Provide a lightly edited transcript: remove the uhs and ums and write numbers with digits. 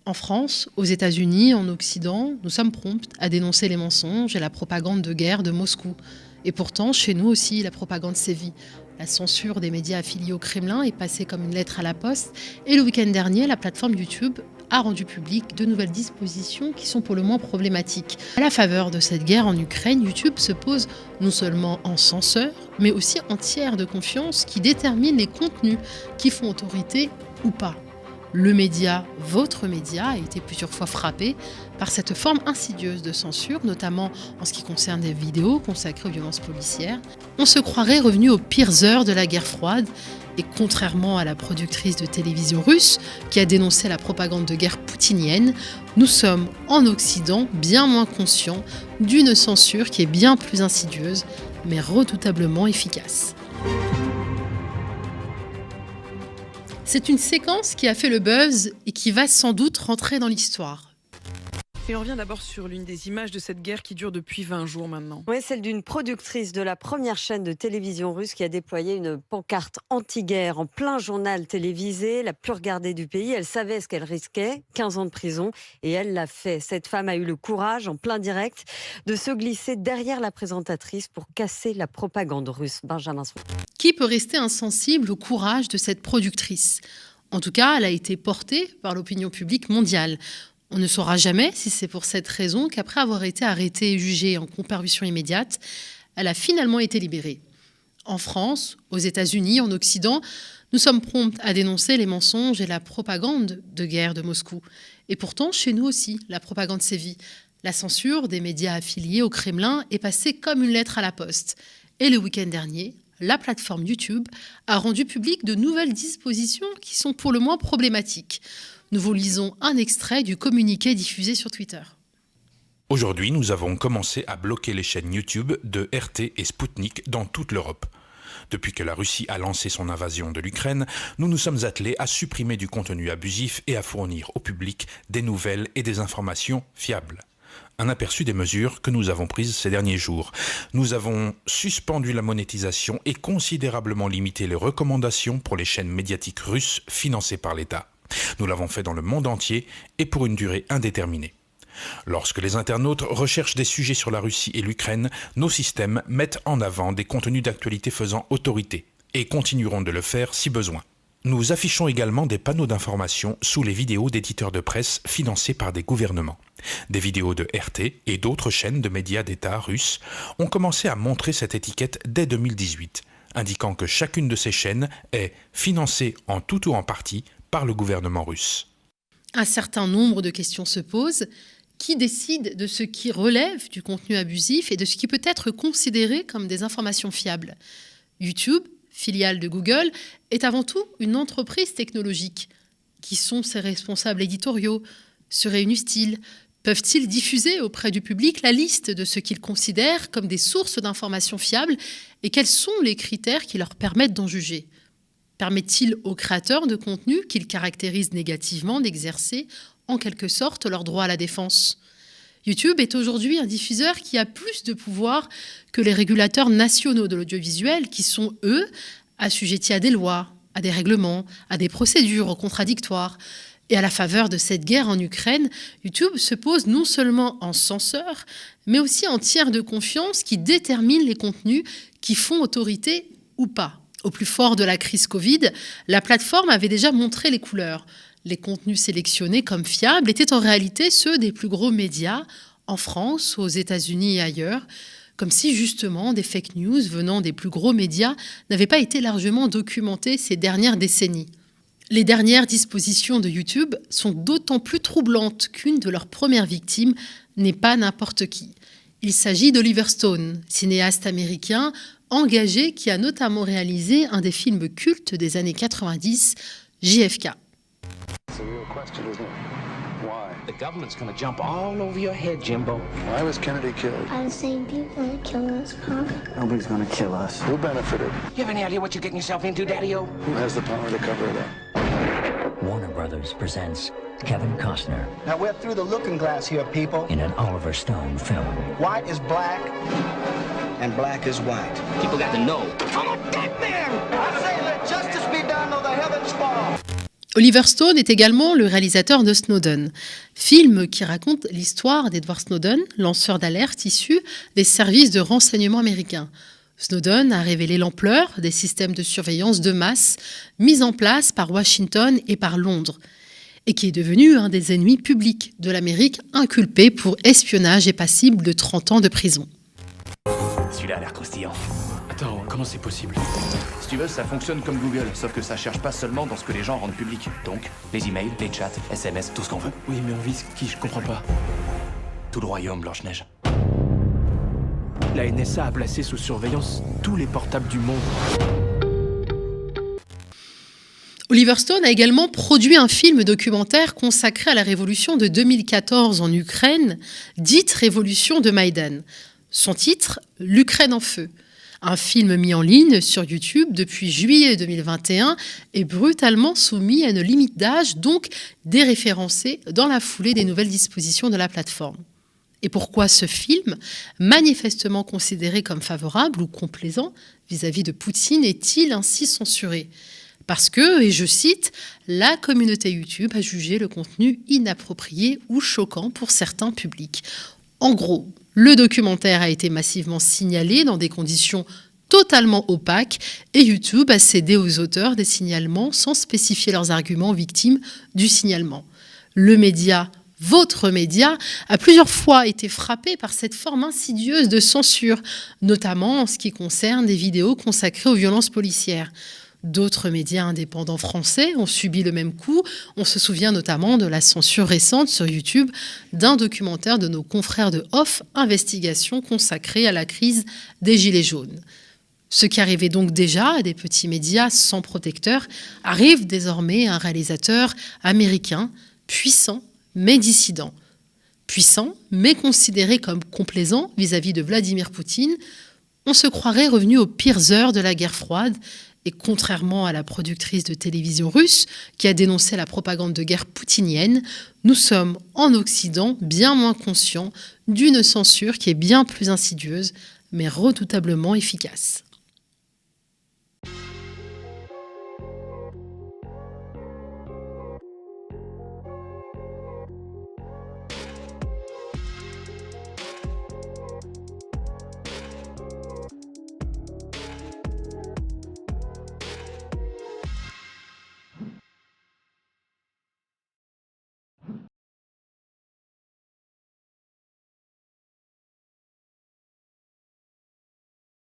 En France, aux États-Unis, en Occident, nous sommes prompts à dénoncer les mensonges et la propagande de guerre de Moscou. Et pourtant, chez nous aussi, la propagande sévit. La censure des médias affiliés au Kremlin est passée comme une lettre à la poste. Et le week-end dernier, la plateforme YouTube a rendu public de nouvelles dispositions qui sont pour le moins problématiques. À la faveur de cette guerre en Ukraine, YouTube se pose non seulement en censeur, mais aussi en tiers de confiance qui détermine les contenus qui font autorité ou pas. Le média, votre média, a été plusieurs fois frappé par cette forme insidieuse de censure, notamment en ce qui concerne des vidéos consacrées aux violences policières. On se croirait revenu aux pires heures de la guerre froide, et contrairement à la productrice de télévision russe qui a dénoncé la propagande de guerre poutinienne, nous sommes en Occident bien moins conscients d'une censure qui est bien plus insidieuse, mais redoutablement efficace. C'est une séquence qui a fait le buzz et qui va sans doute rentrer dans l'histoire. Et on revient d'abord sur l'une des images de cette guerre qui dure depuis 20 jours maintenant. Oui, celle d'une productrice de la première chaîne de télévision russe qui a déployé une pancarte anti-guerre en plein journal télévisé, la plus regardée du pays. Elle savait ce qu'elle risquait, 15 ans de prison, et elle l'a fait. Cette femme a eu le courage, en plein direct, de se glisser derrière la présentatrice pour casser la propagande russe. Benjamin Swan. Qui peut rester insensible au courage de cette productrice ? En tout cas, elle a été portée par l'opinion publique mondiale. On ne saura jamais si c'est pour cette raison qu'après avoir été arrêtée et jugée en comparution immédiate, elle a finalement été libérée. En France, aux États-Unis, en Occident, nous sommes prompts à dénoncer les mensonges et la propagande de guerre de Moscou. Et pourtant, chez nous aussi, la propagande sévit. La censure des médias affiliés au Kremlin est passée comme une lettre à la poste. Et le week-end dernier, la plateforme YouTube a rendu public de nouvelles dispositions qui sont pour le moins problématiques. Nous vous lisons un extrait du communiqué diffusé sur Twitter. Aujourd'hui, nous avons commencé à bloquer les chaînes YouTube de RT et Sputnik dans toute l'Europe. Depuis que la Russie a lancé son invasion de l'Ukraine, nous nous sommes attelés à supprimer du contenu abusif et à fournir au public des nouvelles et des informations fiables. Un aperçu des mesures que nous avons prises ces derniers jours. Nous avons suspendu la monétisation et considérablement limité les recommandations pour les chaînes médiatiques russes financées par l'État. Nous l'avons fait dans le monde entier et pour une durée indéterminée. Lorsque les internautes recherchent des sujets sur la Russie et l'Ukraine, nos systèmes mettent en avant des contenus d'actualité faisant autorité et continueront de le faire si besoin. Nous affichons également des panneaux d'information sous les vidéos d'éditeurs de presse financés par des gouvernements. Des vidéos de RT et d'autres chaînes de médias d'État russes ont commencé à montrer cette étiquette dès 2018, indiquant que chacune de ces chaînes est financée en tout ou en partie par le gouvernement russe. Un certain nombre de questions se posent. Qui décide de ce qui relève du contenu abusif et de ce qui peut être considéré comme des informations fiables ? YouTube, filiale de Google, est avant tout une entreprise technologique. Qui sont ses responsables éditoriaux ? Se réunissent-ils ? Peuvent-ils diffuser auprès du public la liste de ce qu'ils considèrent comme des sources d'informations fiables et quels sont les critères qui leur permettent d'en juger ? Permet-il aux créateurs de contenu qu'ils caractérisent négativement d'exercer en quelque sorte leur droit à la défense ? YouTube est aujourd'hui un diffuseur qui a plus de pouvoir que les régulateurs nationaux de l'audiovisuel qui sont, eux, assujettis à des lois, à des règlements, à des procédures contradictoires. Et à la faveur de cette guerre en Ukraine, YouTube se pose non seulement en censeur, mais aussi en tiers de confiance qui détermine les contenus qui font autorité ou pas. Au plus fort de la crise Covid, la plateforme avait déjà montré les couleurs. Les contenus sélectionnés comme fiables étaient en réalité ceux des plus gros médias, en France, aux États-Unis et ailleurs, comme si justement des fake news venant des plus gros médias n'avaient pas été largement documentées ces dernières décennies. Les dernières dispositions de YouTube sont d'autant plus troublantes qu'une de leurs premières victimes n'est pas n'importe qui. Il s'agit d'Oliver Stone, cinéaste américain engagé qui a notamment réalisé un des films cultes des années 90, JFK. The government's gonna jump all over your head, Jimbo. Why was Kennedy killed? By the same people that killed us, Pop. Nobody's gonna kill us. Who benefited? You have any idea what you're getting yourself into, Daddy-O? Who has the power to cover it up? Warner Brothers presents Kevin Costner Now we're through the looking glass here, people. in an Oliver Stone film. White is black, and black is white. People got to know. I'm a dead man! I say let justice be done or the heavens fall. Oliver Stone est également le réalisateur de Snowden, film qui raconte l'histoire d'Edward Snowden, lanceur d'alerte issu des services de renseignement américains. Snowden a révélé l'ampleur des systèmes de surveillance de masse mis en place par Washington et par Londres, et qui est devenu un des ennemis publics de l'Amérique, inculpé pour espionnage et passible de 30 ans de prison. Celui-là a l'air croustillant. Attends, comment c'est possible? Si tu veux, ça fonctionne comme Google, sauf que ça cherche pas seulement dans ce que les gens rendent public. Donc, les emails, les chats, SMS, tout ce qu'on veut. Oui, mais on vise qui? Je comprends pas. Tout le royaume, Blanche-Neige. La NSA a placé sous surveillance tous les portables du monde. Oliver Stone a également produit un film documentaire consacré à la révolution de 2014 en Ukraine, dite révolution de Maïdan. Son titre, L'Ukraine en feu. Un film mis en ligne sur YouTube depuis juillet 2021 est brutalement soumis à une limite d'âge, donc déréférencé dans la foulée des nouvelles dispositions de la plateforme. Et pourquoi ce film, manifestement considéré comme favorable ou complaisant vis-à-vis de Poutine, est-il ainsi censuré ? Parce que, et je cite, la communauté YouTube a jugé le contenu inapproprié ou choquant pour certains publics. En gros, le documentaire a été massivement signalé dans des conditions totalement opaques et YouTube a cédé aux auteurs des signalements sans spécifier leurs arguments aux victimes du signalement. Le média, votre média, a plusieurs fois été frappé par cette forme insidieuse de censure, notamment en ce qui concerne des vidéos consacrées aux violences policières. D'autres médias indépendants français ont subi le même coup. On se souvient notamment de la censure récente sur YouTube d'un documentaire de nos confrères de Off Investigation consacré à la crise des Gilets jaunes. Ce qui arrivait donc déjà à des petits médias sans protecteur arrive désormais à un réalisateur américain puissant mais dissident. Puissant mais considéré comme complaisant vis-à-vis de Vladimir Poutine, on se croirait revenu aux pires heures de la guerre froide. Et contrairement à la productrice de télévision russe qui a dénoncé la propagande de guerre poutinienne, nous sommes en Occident bien moins conscients d'une censure qui est bien plus insidieuse, mais redoutablement efficace.